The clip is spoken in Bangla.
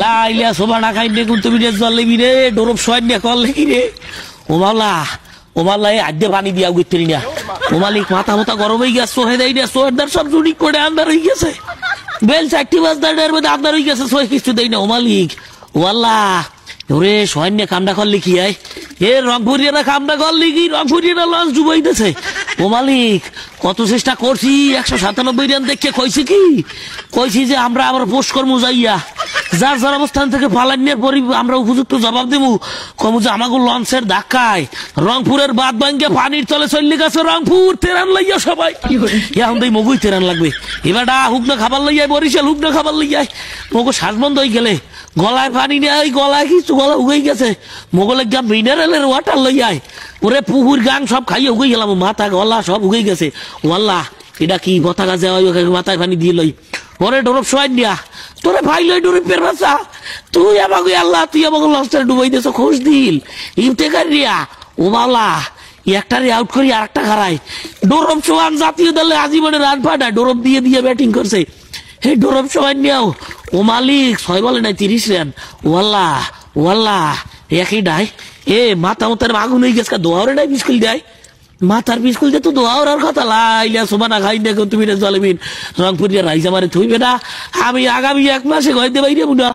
লাইলা সোবা না খাই নে তুমি জল লেবি রে ডরব সোয়াই নে কল লেগি রে ও মাল্লা আদ্যে পানি দিয়া গিয়ে না ও মালিক মাথা মাথা গরম হয়ে গেছে সোহে দেয় না সোহেদার সব জুড়ি করে আন্দার হয়ে গেছে বেল 4টি বাজদার মধ্যে আন্দার হয়ে গেছে সোহে কিছু দেয় না ও মালিক ও আল্লাহ ওরে সোয়াই নে কামটা করলে কি হয় এ রংপুরিয়ারা কামটা করলে কি রংপুরিয়ারা লঞ্চ ডুবাইতেছে ও মালিক কত চেষ্টা করছি 197 রান দেখে কইছি যে আমরা আবার পোস্ট করবো যাইয়া যার যার অবস্থান থেকে পালান্যের পরই আমরা উপযুক্ত জবাব দেবো কমু যে আমাকে লঞ্চের ধাক্কায় রংপুরের বাদ ভাঙ্গে পানির তলে চলে গেছে রংপুর তেরান লাইয়া সবাই এখন দেই মগুই তেরান লাগবে এবার হুক না খাবার লইয়াই বরিশাল হুক না খাবার লইয়াই মগু শ্বাস বন্ধ হয়ে গেলে গলায় পানি নেই গলায় কিছু গলা উগেই গেছে মোগলের গা মিনারেলের ওয়াটার লইয়াই ওরে পুকুর গান সব খাইয়ে উগেই গেলাম মাথা গলা সব উগেই গেছে ওয়াল্লাহ এটা কি কথা গাছে মাথায় পানি দিয়ে লই ওরে ডরব সোয়াই নিয়া তোরে ভাই লই ডরবের বাচ্চা তুই আমাকে আল্লাহ তুই আমাকে লঞ্চটা ডুবাই দিয়েছ খোঁজ দিল ইমতেকার রিয়া ও মাওলা একটারে আউট করি আর একটা হারাই ডরব সোয়ান জাতীয় দলে আজীবনে রান পাঠায় ডরব দিয়ে দিয়ে ব্যাটিং করছে হে ডরব সোয়াই নিয়াও ও মালিক 6 বলে নাই 30 রান ওয়াল্লাহ একই ডাই এ মাথা মাথার আগুন হয়ে গেছে দোয়ারে নাই বিস্কুল দেয় মাথার বিস্কুল দিয়ে তো দোয়ার কথা লাইলা সোবানা খাই দেখো তুমি জলেমিন রংপুরিয়া রাইজা মারে থইবে না আমি আগামী 1 মাসে ঘর দেবাই রে বুনা